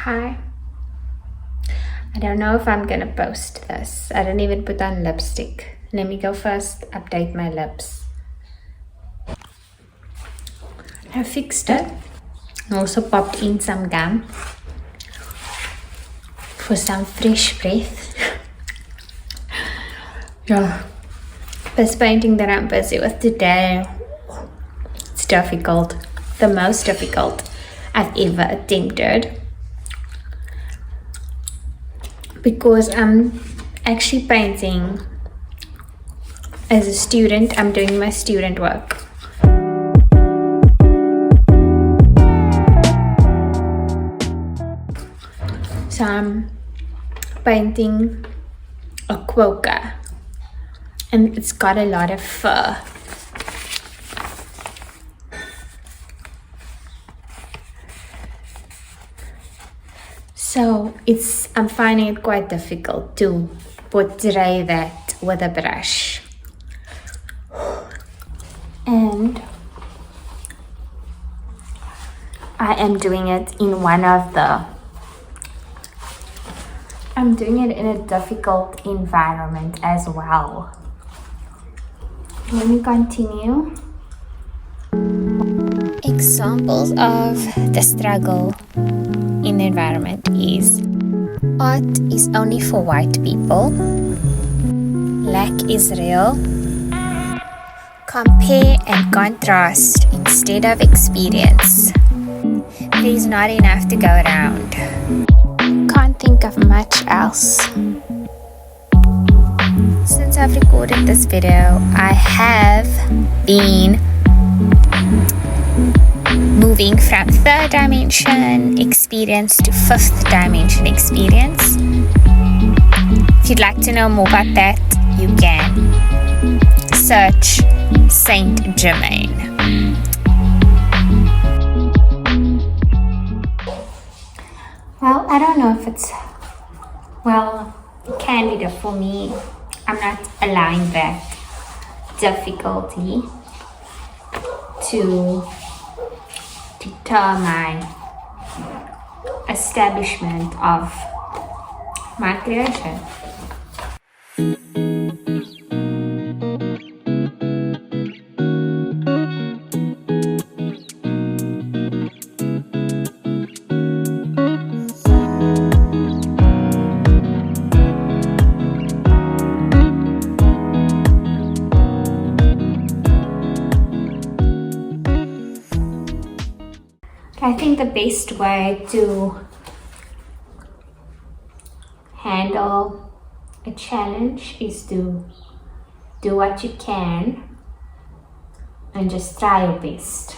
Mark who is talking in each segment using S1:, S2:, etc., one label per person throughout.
S1: Hi. I don't know if I'm gonna post this. I didn't even put on lipstick. Let me go first update my lips. I fixed it. I also popped in some gum for some fresh breath. Yeah. This painting that I'm busy with today, it's difficult. The most difficult I've ever attempted. Because I'm actually painting as a student. I'm doing my student work. So I'm painting a quokka, and it's got a lot of fur. So I'm finding it quite difficult to portray that with a brush. And I am doing it I'm doing it in a difficult environment as well. Let me continue. Examples of the struggle in the environment is art is only for white people, lack is real, compare and contrast instead of experience, there's not enough to go around, can't think of much else. Since I've recorded this video, I have been moving from third dimension experience to fifth dimension experience. If you'd like to know more about that, you can search Saint Germain. Well, I don't know if candida for me. I'm not allowing that difficulty to deter my establishment of my creation. I think the best way to handle a challenge is to do what you can and just try your best.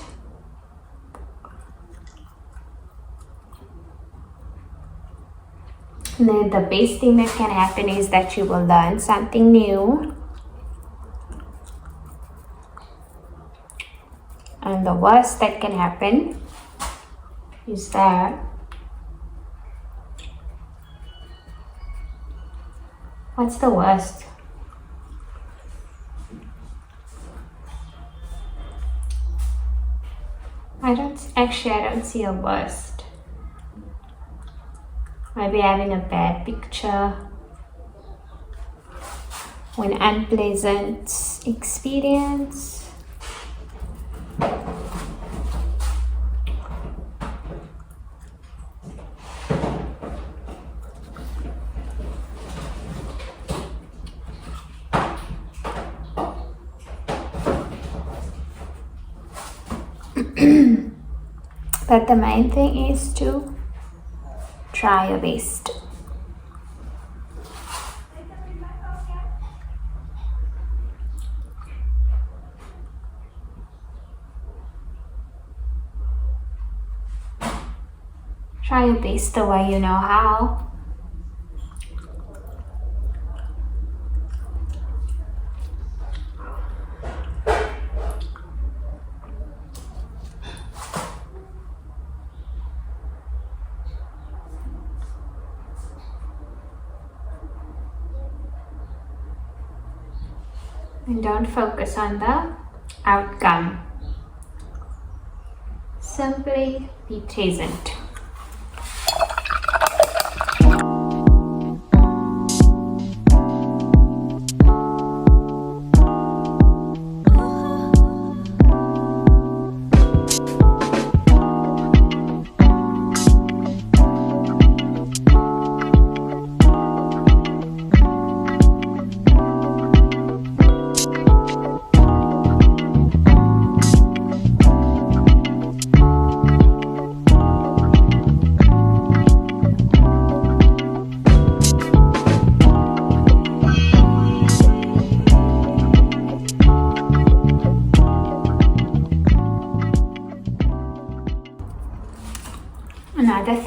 S1: And then the best thing that can happen is that you will learn something new. And the worst that can happen is that what's the worst? I don't see a worst. Maybe having a bad picture, an unpleasant experience. But the main thing is to try your best. Try your best the way you know how. And don't focus on the outcome. Simply be present.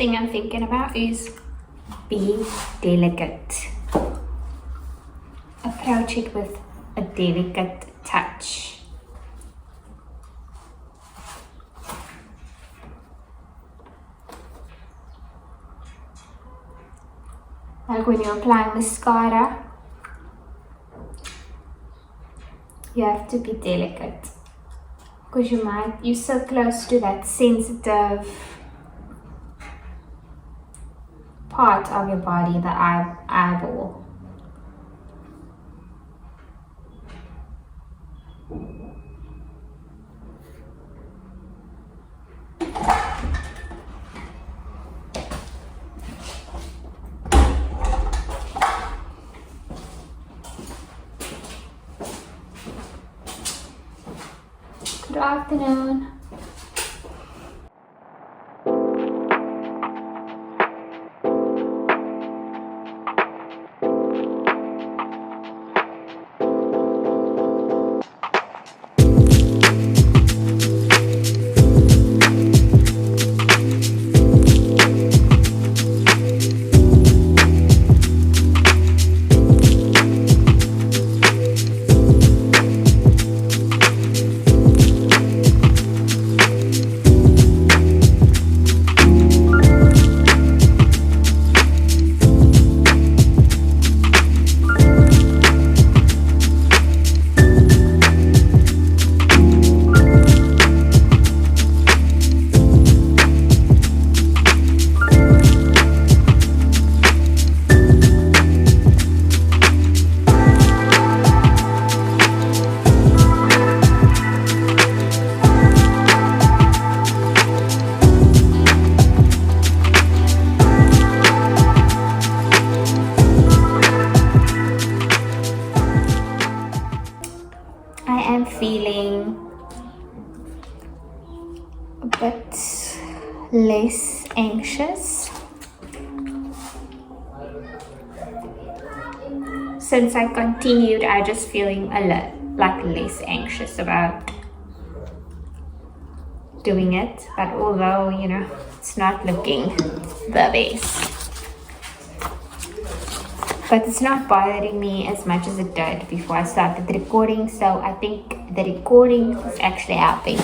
S1: thing I'm thinking about is be delicate. Approach it with a delicate touch. Like when you're applying mascara, you have to be delicate because you're so close to that sensitive part of your body, the eyeball. Good afternoon. I am feeling a bit less anxious since I continued. I just feeling like less anxious about doing it, but although it's not looking the best, but it's not bothering me as much as it did before I started recording, so I think the recording is actually helping.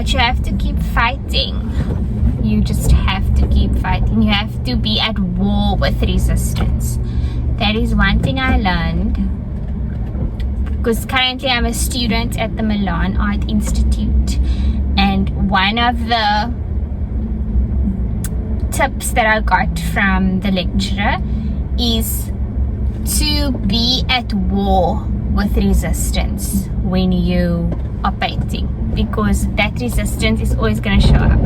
S1: But you have to keep fighting. You just have to keep fighting. You have to be at war with resistance. That is one thing I learned, because currently I'm a student at the Milan Art Institute, and one of the tips that I got from the lecturer is to be at war with resistance when you are painting, because that resistance is always going to show up.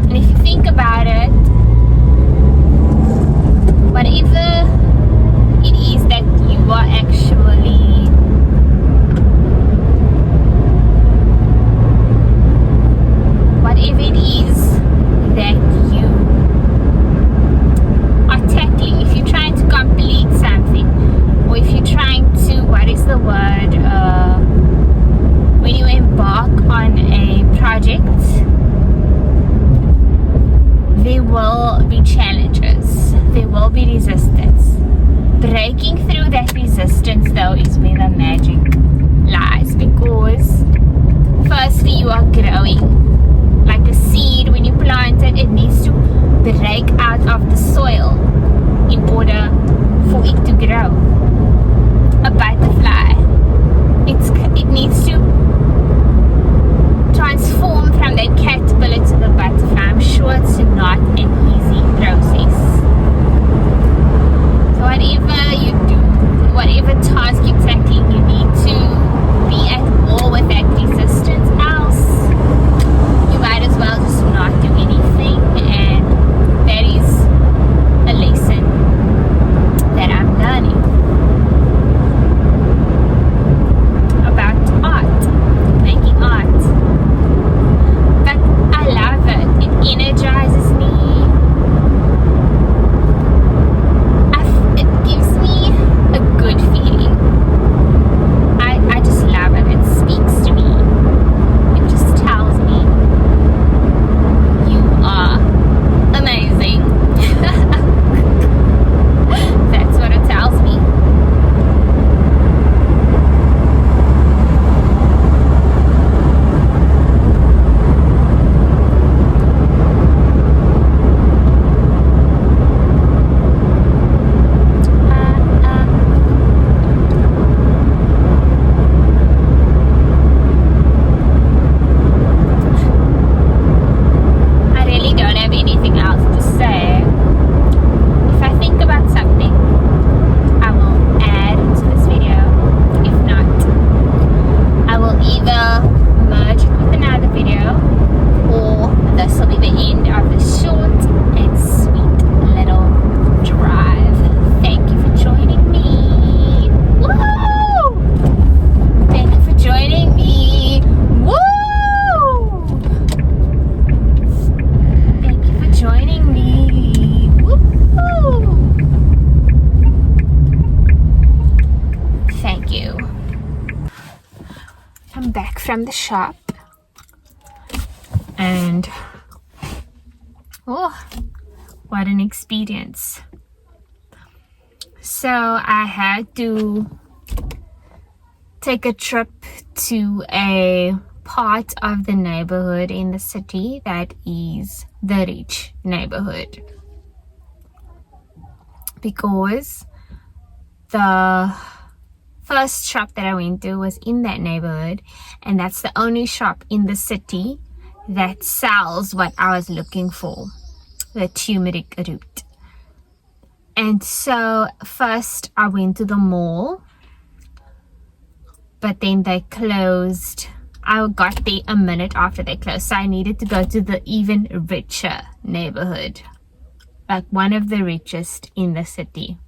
S1: And if you think about it, whatever it is that you are actually whatever it is that you are tackling, if you're trying to complete something, or if you're trying to, what is the word, when you embark on a project, there will be challenges, there will be resistance. Breaking through that resistance, though, is where the magic lies, because firstly you are growing. Like a seed, when you plant it, it needs to break out of the soil in order for it to grow. A butterfly, it needs to transform from that caterpillar to the butterfly. I'm sure it's not an easy process. So whatever you do, whatever task you're tackling, you need to be at war with that resistance, else you might as well just not do anything. And that is a lesson that I'm learning about art, making art. But I love it. It energizes me. It gives me a good feeling. I just love it. It speaks to me. It just tells me you are amazing. That's what it tells me. I really don't have anything else to say. If I think about something, I will add to this video. If not, I will either merge it with another video, or this will be the end of this short and sweet little drive. Thank you for joining me. Woo! Thank you for joining me. Woo! Thank you for joining me. Woo! Thank you. I'm back from the shop, and oh, what an experience. So I had to take a trip to a part of the neighborhood in the city that is the rich neighborhood, because the first shop that I went to was in that neighborhood, and that's the only shop in the city that sells what I was looking for, the turmeric root. And so first I went to the mall, but then they closed. I got there a minute after they closed, so I needed to go to the even richer neighborhood, like one of the richest in the city.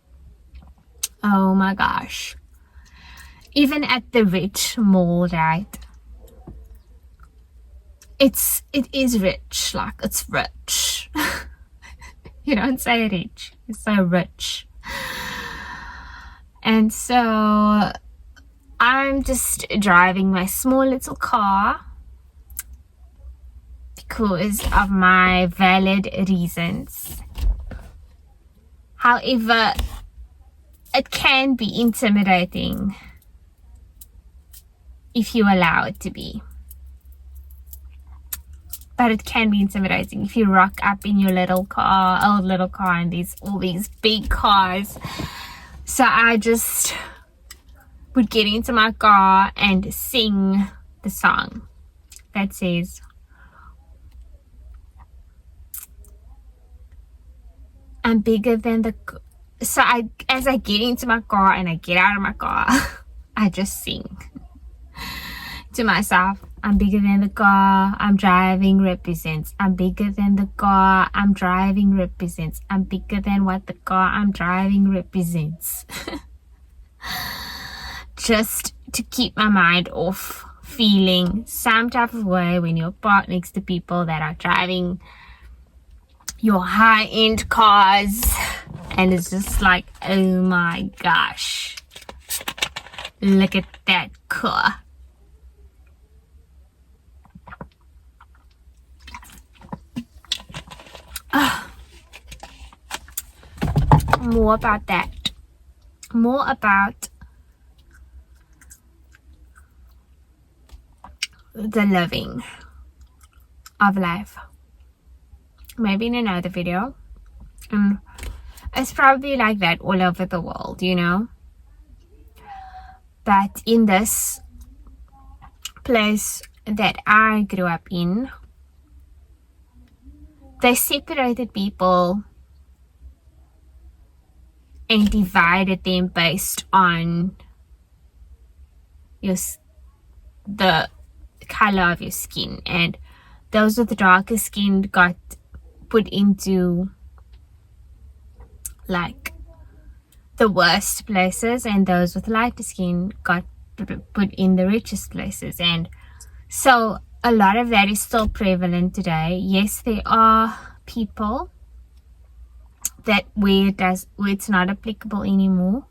S1: Oh my gosh. Even at the rich mall, right? It is rich, like it's rich. You don't say rich, you say rich. And so I'm just driving my small little car because of my valid reasons. However, it can be intimidating if you allow it to be. but it can be intimidating if you rock up in your little car, old little car, and there's all these big cars. So I just would get into my car and sing the song that says, I'm bigger than the... So as I get into my car and I get out of my car, I just sing to myself. I'm bigger than the car I'm driving represents. I'm bigger than the car I'm driving represents. I'm bigger than what the car I'm driving represents. Just to keep my mind off feeling some type of way when you're parked next to people that are driving your high-end cars, and it's just like, oh my gosh, look at that car. More about that. More about the living of life. Maybe in another video. And it's probably like that all over the world, you know. But in this place that I grew up in, they separated people and divided them based on the color of your skin, and those with the darker skin got put into like the worst places, and those with lighter skin got put in the richest places. And so a lot of that is still prevalent today. Yes, there are people that where it's not applicable anymore.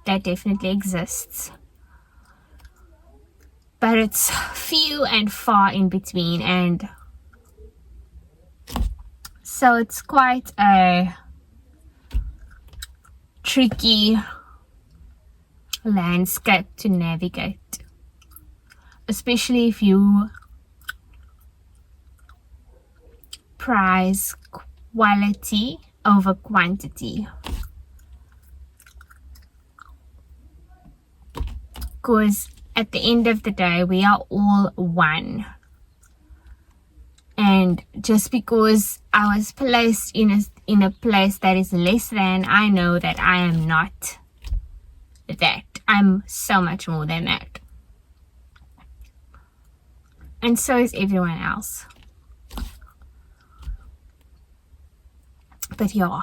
S1: That definitely exists, but it's few and far in between, and so it's quite a tricky landscape to navigate, especially if you prize quality over quantity, because at the end of the day we are all one. And just because I was placed in a place that is less than, I know that I am not that. I'm so much more than that, and so is everyone else. But yeah,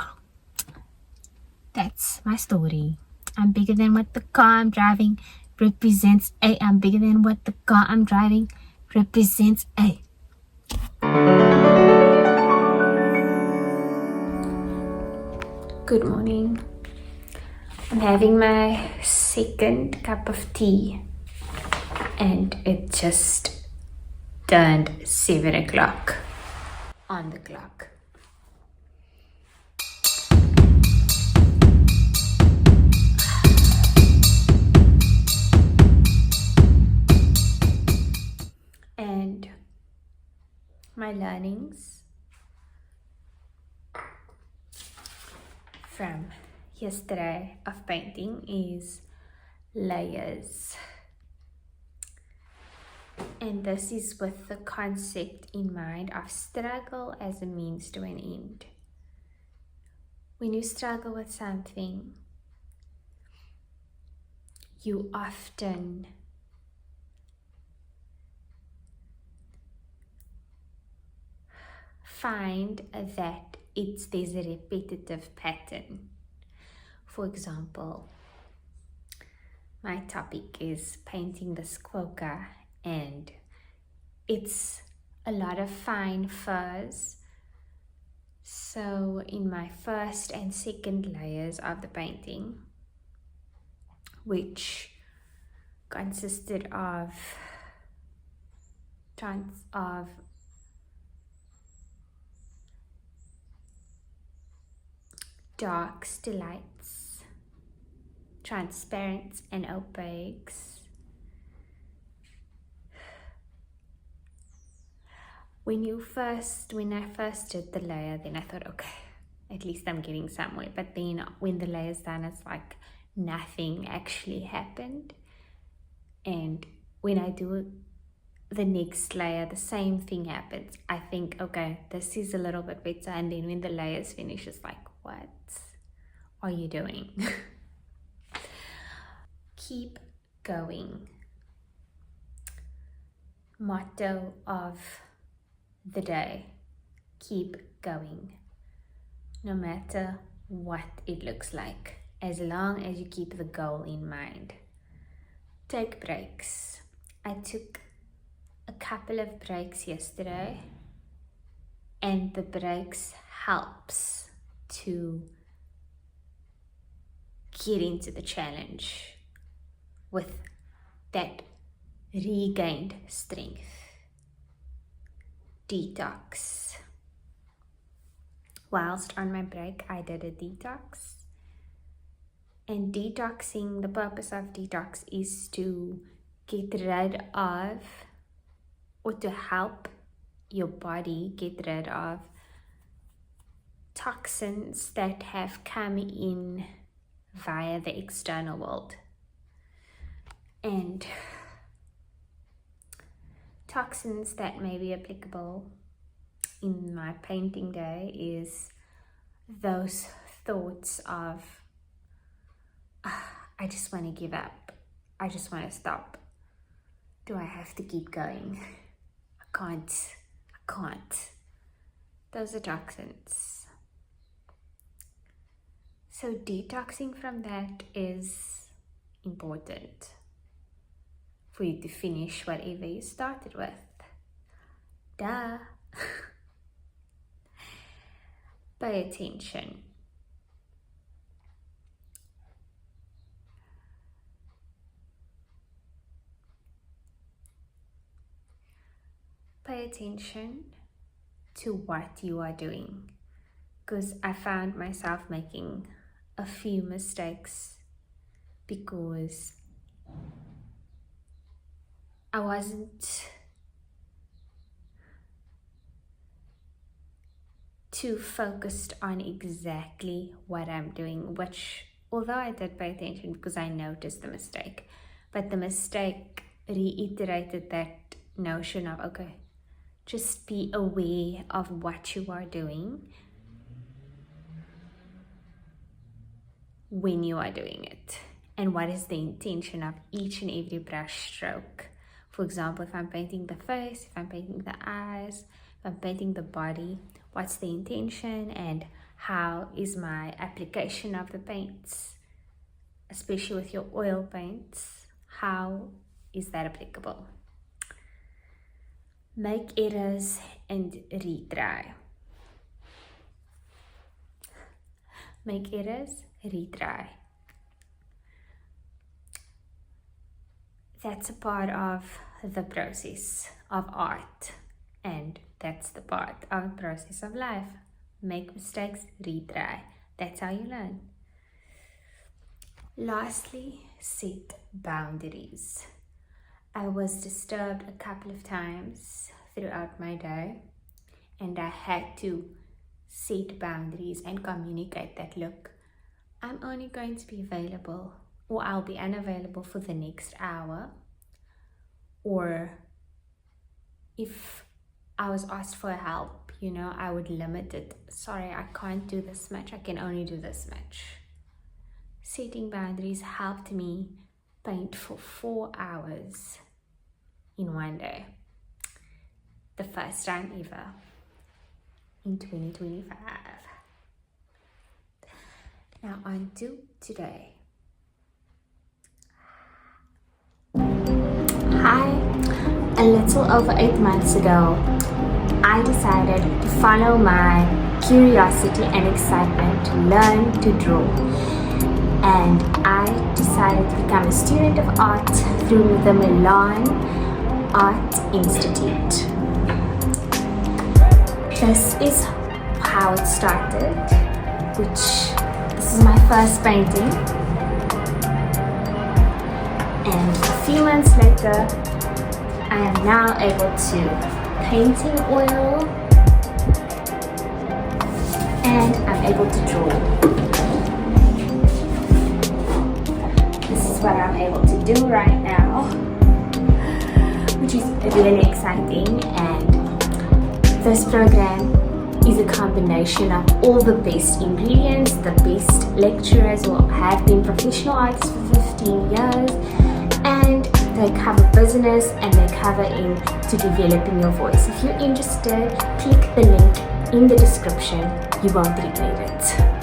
S1: that's my story. I'm bigger than what the car I'm driving represents. I'm bigger than what the car I'm driving represents. Good morning. I'm having my second cup of tea, and it just turned 7 o'clock on the clock. And my learnings from yesterday of painting is layers, and this is with the concept in mind of struggle as a means to an end. When you struggle with something, you often find that there's a repetitive pattern. For example, my topic is painting this quokka, and it's a lot of fine furs. So in my first and second layers of the painting, which consisted of tons of darks to lights, transparents and opaques, When I first did the layer, then I thought, okay, at least I'm getting somewhere. But then when the layer's done, it's like nothing actually happened. And when I do the next layer, the same thing happens. I think, okay, this is a little bit better. And then when the layer's finished, it's like, what are you doing? Keep going. Motto of the day: keep going, no matter what it looks like, as long as you keep the goal in mind. Take breaks. I took a couple of breaks yesterday, and the breaks helps to get into the challenge with that regained strength. Detox. Whilst on my break, I did a detox. And detoxing, the purpose of detox is to get rid of, or to help your body get rid of toxins that have come in via the external world. And toxins that may be applicable in my painting day is those thoughts of, I just want to give up. I just want to stop. Do I have to keep going? I can't. Those are toxins. So detoxing from that is important for you to finish whatever you started with. Duh. Pay attention. Pay attention to what you are doing, because I found myself making a few mistakes because I wasn't too focused on exactly what I'm doing, which, although I did pay attention because I noticed the mistake, but the mistake reiterated that notion of, okay, just be aware of what you are doing when you are doing it, and what is the intention of each and every brush stroke. For example, if I'm painting the face, if I'm painting the eyes, if I'm painting the body, what's the intention and how is my application of the paints, especially with your oil paints, how is that applicable? Make errors and retry. Make errors, retry. That's a part of the process of art, and that's the part of the process of life. Make mistakes, retry. That's how you learn. Lastly, set boundaries. I was disturbed a couple of times throughout my day, and I had to set boundaries and communicate that, look, I'm only going to be available, or I'll be unavailable for the next hour, or if I was asked for help, I would limit it. Sorry, I can't do this much. I can only do this much. Setting boundaries helped me paint for 4 hours in one day. The first time ever in 2025. Now on to today. Hi, a little over 8 months ago, I decided to follow my curiosity and excitement to learn to draw. And I decided to become a student of art through the Milan Art Institute. This is how it started, this is my first painting. And a few months later, I am now able to painting oil, and I'm able to draw. This is what I'm able to do right now, which is really exciting. And this program is a combination of all the best ingredients. The best lecturers who have been professional artists for 15 years, and they cover business and they cover into developing your voice. If you're interested, click the link in the description. You won't regret it.